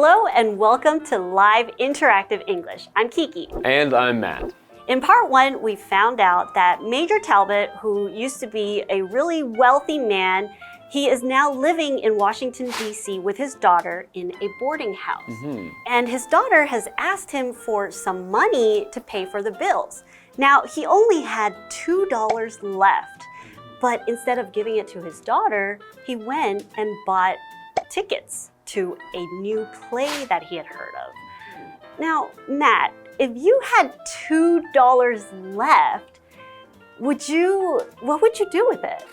Hello and welcome to Live Interactive English. I'm Kiki. And I'm Matt. In part one, we found out that Major Talbot, who used to be a really wealthy man, he is now living in Washington, D.C. with his daughter in a boarding house. And his daughter has asked him for some money to pay for the bills. Now, he only had $2 left, but instead of giving it to his daughter, he went and bought tickets to a new play that he had heard of. Now, Matt, if you had $2 left, what would you do with it?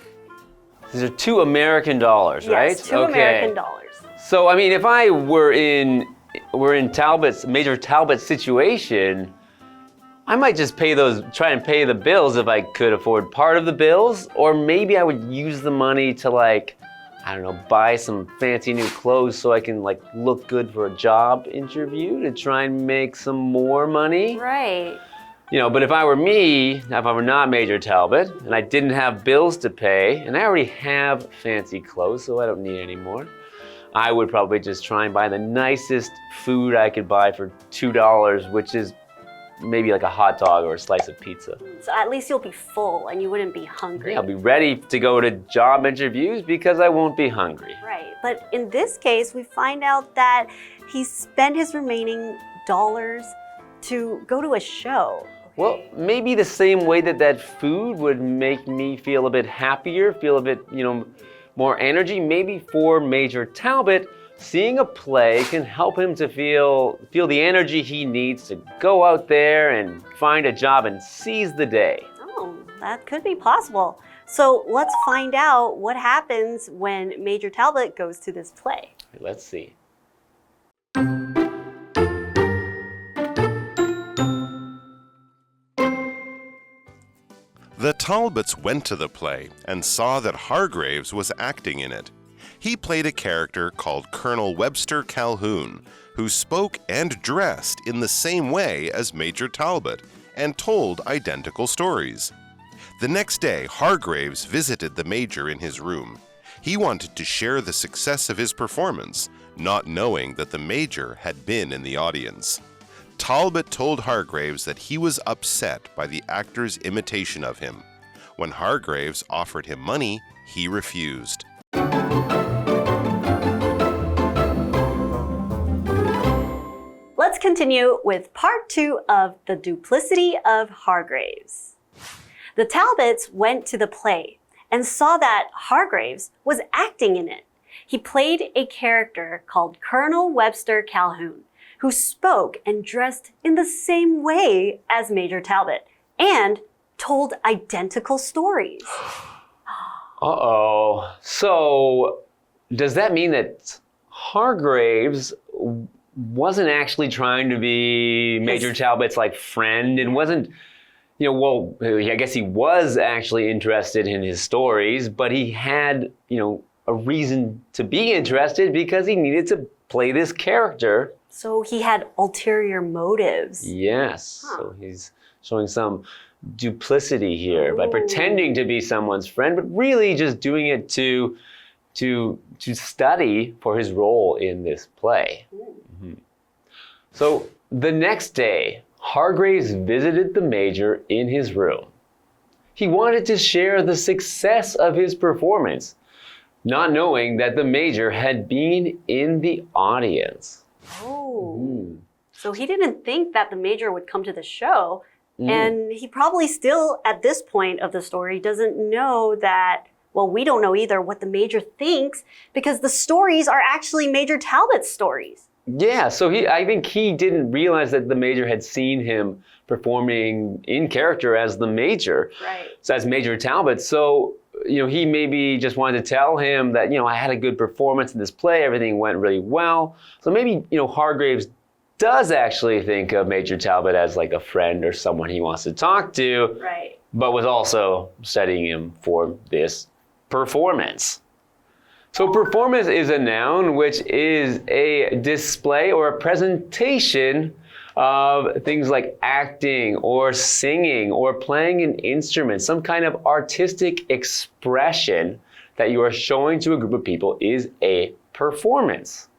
These are $2 American, right? Yes, $2 American. So, I mean, if I were in Major Talbot's situation, I might just try and pay the bills if I could afford part of the bills, or maybe I would use the money to I don't know, buy some fancy new clothes so I can look good for a job interview to try and make some more money. Right. But if I were not Major Talbot, and I didn't have bills to pay, and I already have fancy clothes, so I don't need any more, I would probably just try and buy the nicest food I could buy for $2, which is maybe like a hot dog or a slice of pizza. So at least you'll be full and you wouldn't be hungry. Yeah, I'll be ready to go to job interviews because I won't be hungry. Right, but in this case, we find out that he spent his remaining dollars to go to a show. Well, maybe the same way that food would make me feel a bit happier, feel a bit, more energy. Maybe for Major Talbot, seeing a play can help him to feel the energy he needs to go out there and find a job and seize the day. Oh, that could be possible. So let's find out what happens when Major Talbot goes to this play. Let's see. The Talbots went to the play and saw that Hargraves was acting in it. He played a character called Colonel Webster Calhoun, who spoke and dressed in the same way as Major Talbot and told identical stories. The next day, Hargraves visited the Major in his room. He wanted to share the success of his performance, not knowing that the Major had been in the audience. Talbot told Hargraves that he was upset by the actor's imitation of him. When Hargraves offered him money, he refused. Let's continue with part 2 of The Duplicity of Hargraves. The Talbots went to the play and saw that Hargraves was acting in it. He played a character called Colonel Webster Calhoun, who spoke and dressed in the same way as Major Talbot and told identical stories. Uh-oh. So, does that mean that Hargraves wasn't actually trying to be Major Talbot's friend and wasn't, I guess he was actually interested in his stories, but he had, a reason to be interested because he needed to play this character. So he had ulterior motives. Yes. So he's showing some duplicity here by pretending to be someone's friend, but really just doing it to study for his role in this play. So the next day, Hargraves visited the Major in his room. He wanted to share the success of his performance, not knowing that the Major had been in the audience. So he didn't think that the Major would come to the show, and he probably still, at this point of the story, doesn't know that, well, we don't know either what the Major thinks because the stories are actually Major Talbot's stories. Yeah, so I think he didn't realize that the Major had seen him performing in character as the Major, so as Major Talbot. So, he maybe just wanted to tell him that, I had a good performance in this play, everything went really well. So maybe, Hargraves does actually think of Major Talbot as a friend or someone he wants to talk to, but was also studying him for this performance. So performance is a noun which is a display or a presentation of things like acting or singing or playing an instrument, some kind of artistic expression that you are showing to a group of people is a performance.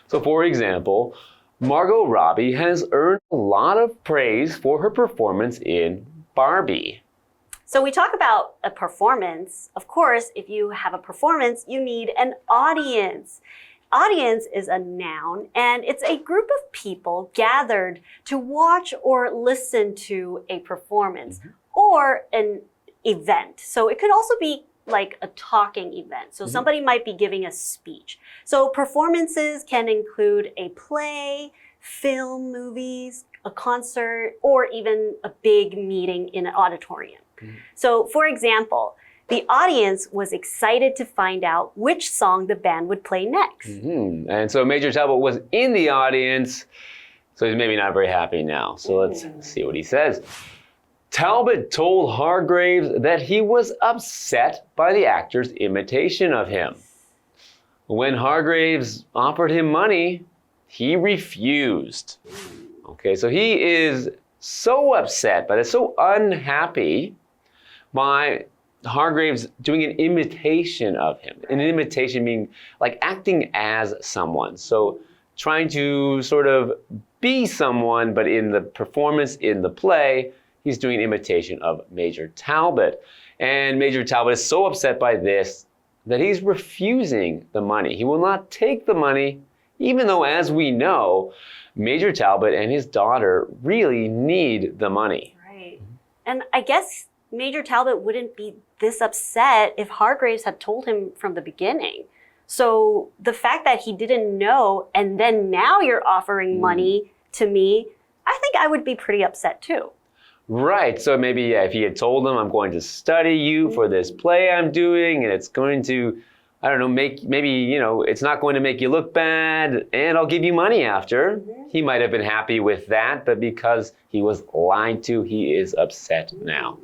So for example, Margot Robbie has earned a lot of praise for her performance in Barbie. So we talk about a performance. Of course, if you have a performance, you need an audience. Audience is a noun, and it's a group of people gathered to watch or listen to a performance or an event. So it could also be like a talking event. So somebody might be giving a speech. So performances can include a play, film, movies, a concert, or even a big meeting in an auditorium. So for example, the audience was excited to find out which song the band would play next. And so Major Talbot was in the audience, so he's maybe not very happy now. So let's see what he says. Talbot told Hargraves that he was upset by the actor's imitation of him. When Hargraves offered him money, he refused. Okay, so he is so upset by this, so unhappy by Hargraves doing an imitation of him. An imitation meaning like acting as someone. So trying to sort of be someone, but in the performance, in the play, he's doing an imitation of Major Talbot. And Major Talbot is so upset by this that he's refusing the money. He will not take the money, even though, as we know, Major Talbot and his daughter really need the money. Right. And I guess Major Talbot wouldn't be this upset if Hargraves had told him from the beginning. So the fact that he didn't know and then now you're offering money to me, I think I would be pretty upset too. Right. So maybe if he had told him, I'm going to study you for this play I'm doing, and it's going to, I don't know, maybe, it's not going to make you look bad, and I'll give you money after. He might have been happy with that, but because he was lied to, he is upset now.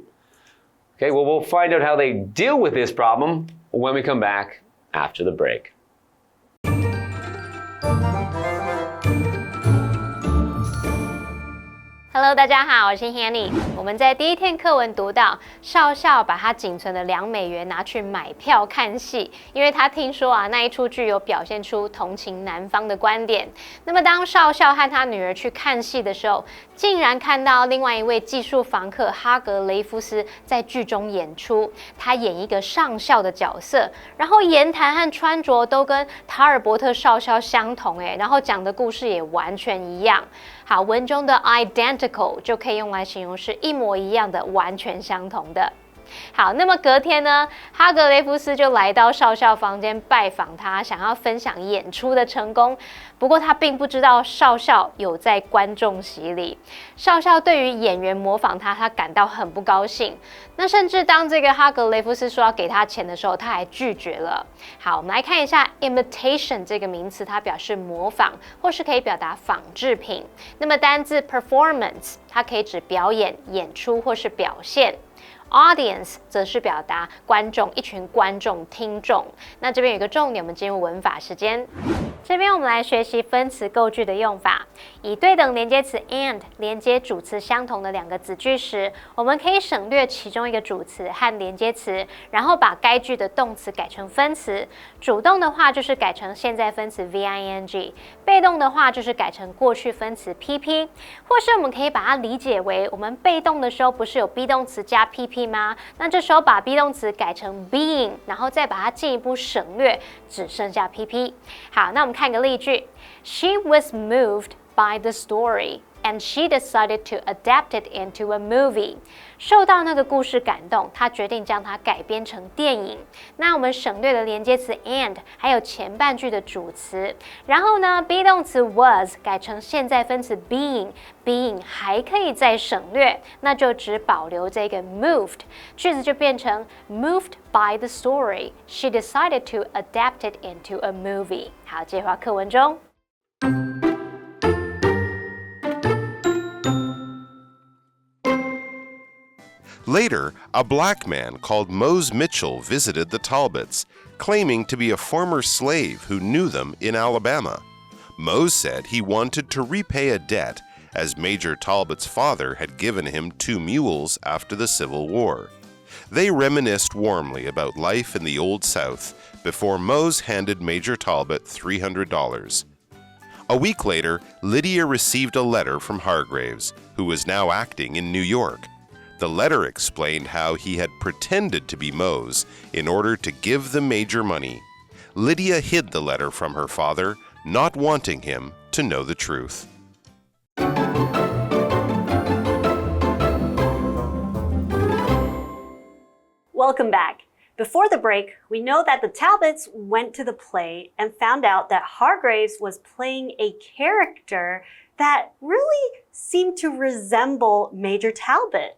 Okay, well, we'll find out how they deal with this problem when we come back after the break. Hello， 大家好，我是 Hanny。我们在第一天课文读到，少校把他仅存的$2拿去买票看戏，因为他听说那一出剧有表现出同情男方的观点。那么当少校和他女儿去看戏的时候，竟然看到另外一位技术房客哈格雷夫斯在剧中演出，他演一个上校的角色，然后言谈和穿着都跟塔尔伯特少校相同，然后讲的故事也完全一样。好，文中的 identical 就可以用来形容是一模一样的，完全相同的。好，那么隔天呢，哈格雷夫斯就来到少校房间拜访他，想要分享演出的成功。不过他并不知道少校有在观众席里。少校对于演员模仿他，他感到很不高兴。那甚至当这个哈格雷夫斯说要给他钱的时候，他还拒绝了。好，我们来看一下 imitation 这个名词，它表示模仿，或是可以表达仿制品。那么单字 performance， 它可以指表演、演出或是表现。Audience 则是表达观众，一群观众、听众。那这边有一个重点，我们进入文法时间。这边我们来学习分词构句的用法。以对等连接词 and 连接主词相同的两个子句时，我们可以省略其中一个主词和连接词，然后把该句的动词改成分词。主动的话就是改成现在分词 VING， 被动的话就是改成过去分词 PP， 或是我们可以把它理解为我们被动的时候不是有 be 动词加 PP 吗？那这时候把 be 动词改成 being， 然后再把它进一步省略，只剩下 PP。好，那我们看个例句 ：She was moved by the story, and she decided to adapt it into a movie. 受到那个故事感动，她决定将它改编成电影。那我们省略了连接词 and， 还有前半句的主词。然后呢 ，be 动词 was 改成现在分词 being 还可以再省略，那就只保留这个 moved， 句子就变成 moved by the story. She decided to adapt it into a movie. 好，接回课文中。Later, a black man called Mose Mitchell visited the Talbots, claiming to be a former slave who knew them in Alabama. Mose said he wanted to repay a debt, as Major Talbot's father had given him 2 mules after the Civil War. They reminisced warmly about life in the Old South before Mose handed Major Talbot $300. A week later, Lydia received a letter from Hargraves, who was now acting in New York. The letter explained how he had pretended to be Mose in order to give the major money. Lydia hid the letter from her father, not wanting him to know the truth. Welcome back. Before the break, we know that the Talbots went to the play and found out that Hargraves was playing a character that really seemed to resemble Major Talbot.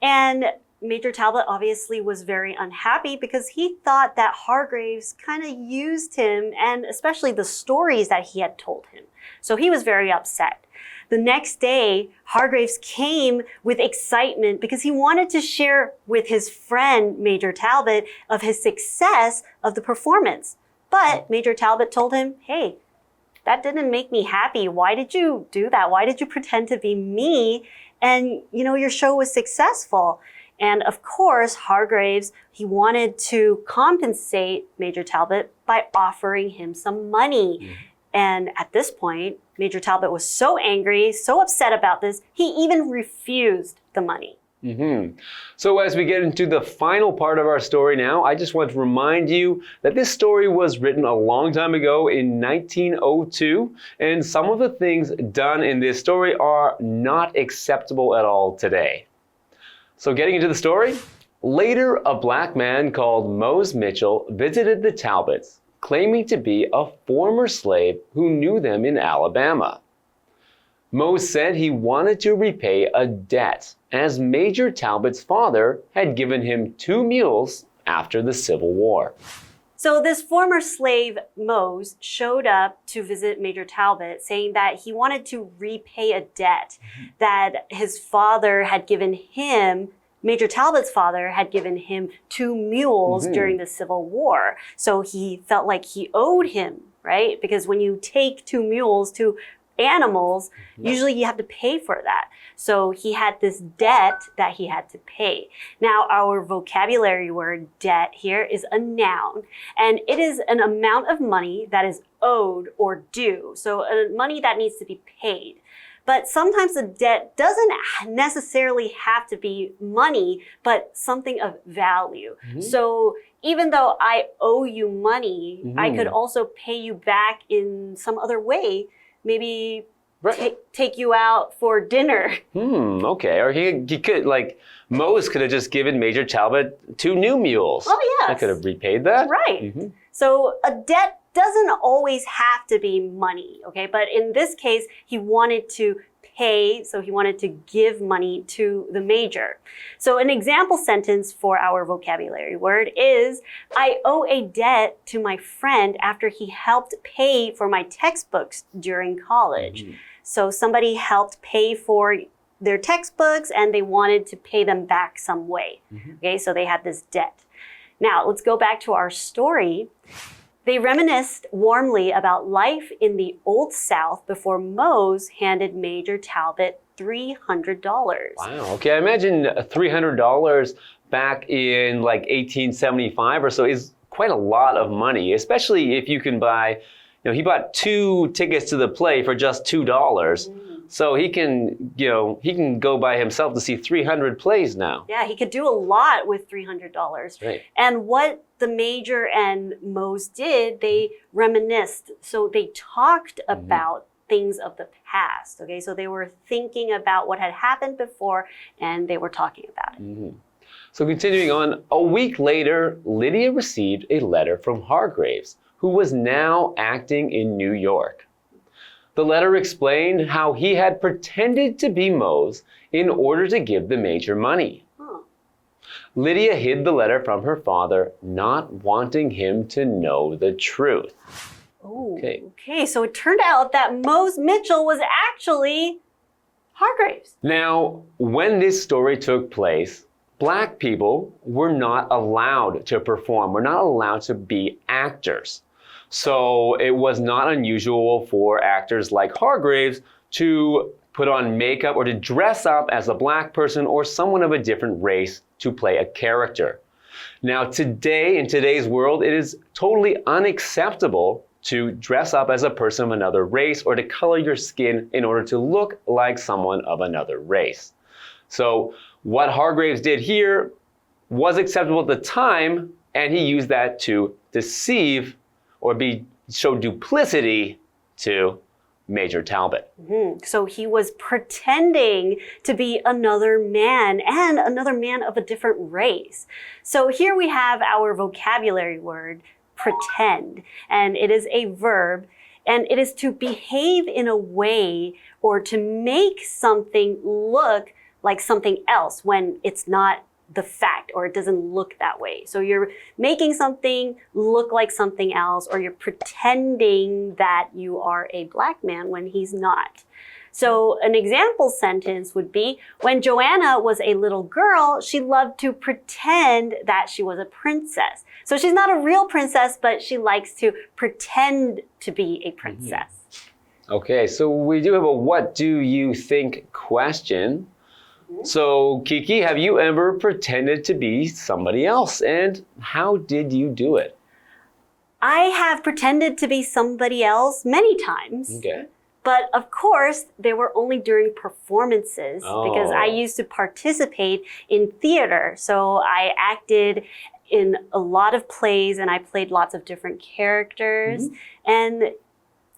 And Major Talbot obviously was very unhappy because he thought that Hargraves kind of used him and especially the stories that he had told him. So he was very upset. The next day, Hargraves came with excitement because he wanted to share with his friend, Major Talbot, of his success of the performance. But Major Talbot told him, hey, that didn't make me happy. Why did you do that? Why did you pretend to be me? And, your show was successful. And of course, Hargraves, he wanted to compensate Major Talbot by offering him some money. And at this point, Major Talbot was so angry, so upset about this, he even refused the money. So as we get into the final part of our story now, I just want to remind you that this story was written a long time ago in 1902, and some of the things done in this story are not acceptable at all today. So getting into the story, later a black man called Mose Mitchell visited the Talbots, claiming to be a former slave who knew them in Alabama. Mose said he wanted to repay a debt, as Major Talbot's father had given him 2 mules after the Civil War. So this former slave, Mose, showed up to visit Major Talbot, saying that he wanted to repay a debt that his father had given him. Major Talbot's father had given him 2 mules during the Civil War. So he felt like he owed him, right? Because when you take 2 mules to animals, usually you have to pay for that. So he had this debt that he had to pay. Now, our vocabulary word debt here is a noun, and it is an amount of money that is owed or due. So money that needs to be paid. But sometimes the debt doesn't necessarily have to be money, but something of value. So even though I owe you money, I could also pay you back in some other way. Maybe take you out for dinner. Okay. Or he could, like, Mose could have just given Major Talbot 2 new mules. Oh, yes. I could have repaid that. Right. So a debt doesn't always have to be money, okay? But in this case, he wanted to pay, so he wanted to give money to the major. So an example sentence for our vocabulary word is, I owe a debt to my friend after he helped pay for my textbooks during college. So somebody helped pay for their textbooks and they wanted to pay them back some way. Okay, so they had this debt. Now, let's go back to our story. They reminisced warmly about life in the Old South before Mose handed Major Talbot $300. Wow, okay, I imagine $300 back in like 1875 or so is quite a lot of money, especially if you can buy, he bought 2 tickets to the play for just $2. So he can go by himself to see 300 plays now. Yeah, he could do a lot with $300. Right. And what the major and Mose did, they reminisced. So they talked about things of the past. Okay, so they were thinking about what had happened before and they were talking about it. So continuing on, a week later, Lydia received a letter from Hargraves, who was now acting in New York. The letter explained how he had pretended to be Mose in order to give the major money. Lydia hid the letter from her father, not wanting him to know the truth. Okay, so it turned out that Mose Mitchell was actually Hargraves. Now, when this story took place, Black people were not allowed to perform, were not allowed to be actors. So it was not unusual for actors like Hargraves to put on makeup or to dress up as a Black person or someone of a different race to play a character. Now today, in today's world, it is totally unacceptable to dress up as a person of another race or to color your skin in order to look like someone of another race. So what Hargraves did here was acceptable at the time, and he used that to deceive or show duplicity to Major Talbot. So he was pretending to be another man and another man of a different race. So here we have our vocabulary word, pretend, and it is a verb, and it is to behave in a way or to make something look like something else when it's not the fact or it doesn't look that way. So you're making something look like something else, or you're pretending that you are a black man when he's not. So an example sentence would be, when Joanna was a little girl, she loved to pretend that she was a princess. So she's not a real princess, but she likes to pretend to be a princess. Okay, so we do have a what do you think question. So, Kiki, have you ever pretended to be somebody else? And how did you do it? I have pretended to be somebody else many times. Okay. But of course, they were only during performances because I used to participate in theater. So I acted in a lot of plays and I played lots of different characters. And,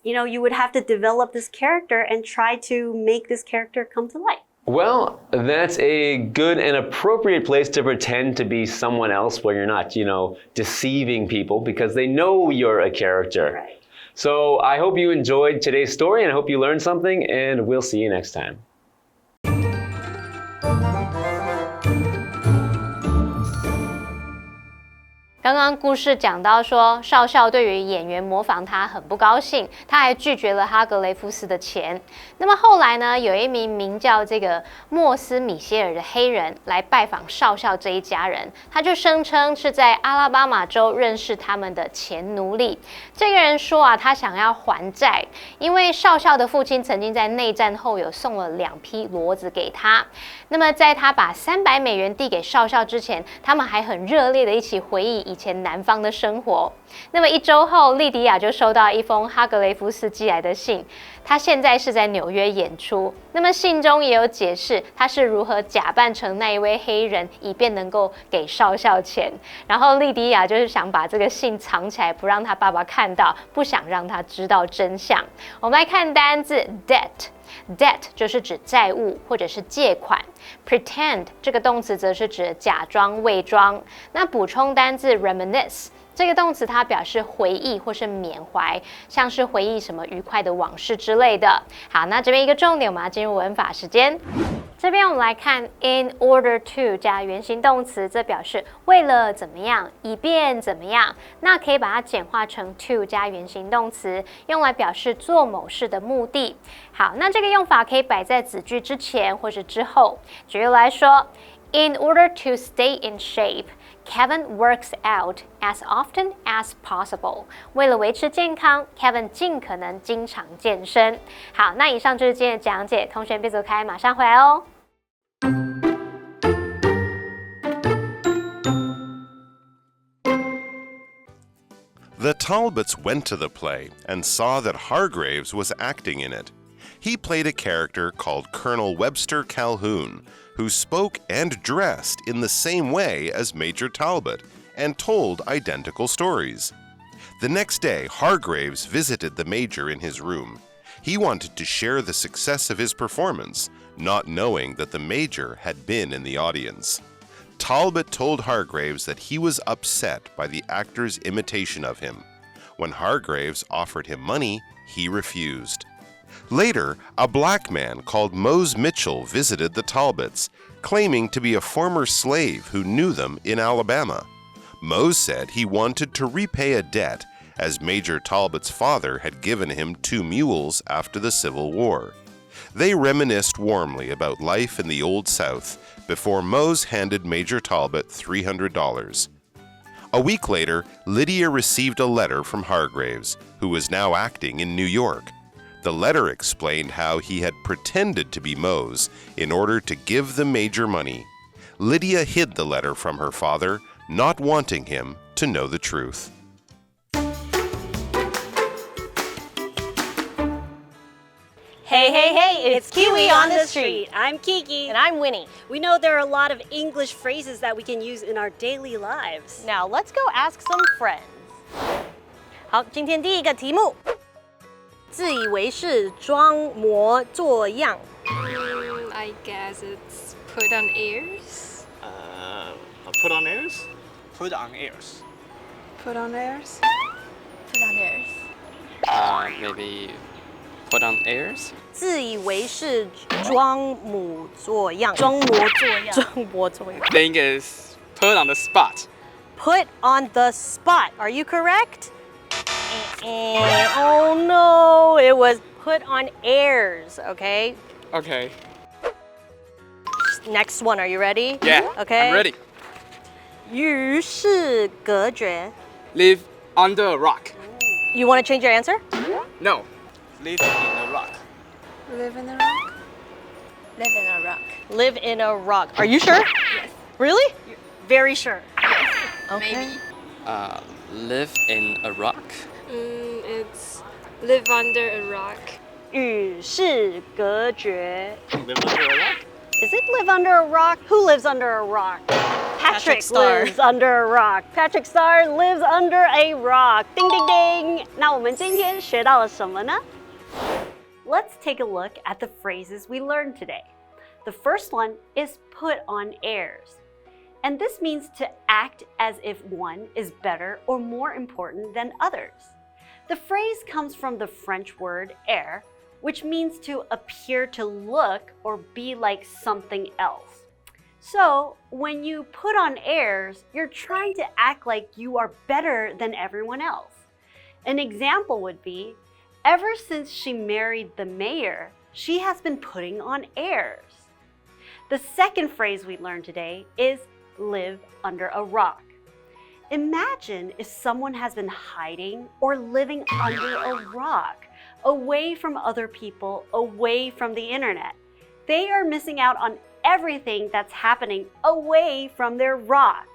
you know, you would have to develop this character and try to make this character come to life. Well, that's a good and appropriate place to pretend to be someone else where you're not, deceiving people because they know you're a character. Right. So I hope you enjoyed today's story and I hope you learned something, and we'll see you next time. 刚刚故事讲到说，少校对于演员模仿他很不高兴，他还拒绝了哈格雷夫斯的钱。那么后来呢，有一名叫这个莫斯米歇尔的黑人来拜访少校这一家人，他就声称是在阿拉巴马州认识他们的前奴隶。这个人说啊，他想要还债，因为少校的父亲曾经在内战后有送了2匹骡子给他。那么在他把300美元递给少校之前，他们还很热烈的一起回忆以前南方的生活。那么1周后，莉迪亚就收到一封哈格雷夫斯寄来的信，他现在是在纽约演出。那么信中也有解释他是如何假扮成那一位黑人，以便能够给少校钱。然后莉迪亚就是想把这个信藏起来，不让他爸爸看到，不想让他知道真相。我们来看单字 debt。Debt 就是指债务或者是借款 ，pretend 这个动词则是指假装、伪装。那补充单字 reminisce 这个动词它表示回忆或是缅怀，像是回忆什么愉快的往事之类的。好，那这边一个重点，我们要进入文法时间。这边我们来看 in order to 加原形动词，这表示为了怎么样，以便怎么样。那可以把它简化成 to 加原形动词，用来表示做某事的目的。好，那这个用法可以摆在子句之前或是之后。举例来说 ，in order to stay in shape。Kevin works out as often as possible. 为了维持健康 ，Kevin 尽可能经常健身。好，那以上就是今天的讲解，同学别走开，马上回来哦。The Talbots went to the play and saw that Hargraves was acting in it. He played a character called Colonel Webster Calhoun, who spoke and dressed in the same way as Major Talbot and told identical stories. The next day, Hargraves visited the Major in his room. He wanted to share the success of his performance, not knowing that the Major had been in the audience. Talbot told Hargraves that he was upset by the actor's imitation of him. When Hargraves offered him money, he refused. Later, a black man called Mose Mitchell visited the Talbots, claiming to be a former slave who knew them in Alabama. Mose said he wanted to repay a debt, as Major Talbot's father had given him 2 mules after the Civil War. They reminisced warmly about life in the Old South before Mose handed Major Talbot $300. A week later, Lydia received a letter from Hargraves, who was now acting in New York. The letter explained how he had pretended to be Mose in order to give the Major money. Lydia hid the letter from her father, not wanting him to know the truth. Hey, hey, hey, it's KiWi on the street. I'm Kiki. And I'm Winnie. We know there are a lot of English phrases that we can use in our daily lives. Now let's go ask some friends. 好，今天第一个题目，自以为是，装模作样。I guess it's put on airs. Put on airs? Put on airs. Put on airs? Put on airs. Maybe put on airs? 自以为是，装模作样。装模作样。装模作样。 Think is put on the spot. Put on the spot. Are you correct? Oh no, it was put on airs, okay? Okay. Next one, are you ready? Yeah. Okay. I'm ready. 与世隔绝。 Live under a rock. You want to change your answer? No. Live in a rock. Live in a rock? Live in a rock. Live in a rock. Are you sure? Yes. Really? Very sure. Okay. Live in a rock. It's live under a rock. 与世隔绝。 Live under a rock? Is it live under a rock? Who lives under a rock? Patrick Star. lives under a rock. Patrick Star lives under a rock. Ding ding ding. 那我们今天学到了什么呢? Let's take a look at the phrases we learned today. The first one is put on airs. And this means to act as if one is better or more important than others. The phrase comes from the French word air, which means to appear to look or be like something else. So, when you put on airs, you're trying to act like you are better than everyone else. An example would be, ever since she married the mayor, she has been putting on airs. The second phrase we learned today is live under a rock. Imagine if someone has been hiding or living under a rock, away from other people, away from the internet. They are missing out on everything that's happening away from their rock.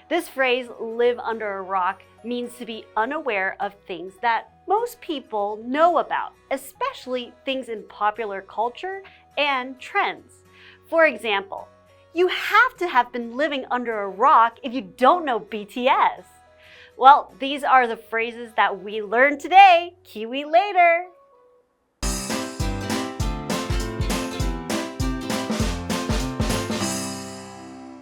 This phrase, live under a rock, means to be unaware of things that most people know about, especially things in popular culture and trends. For example, you have to have been living under a rock if you don't know BTS. Well, these are the phrases that we learned today. KiWi later.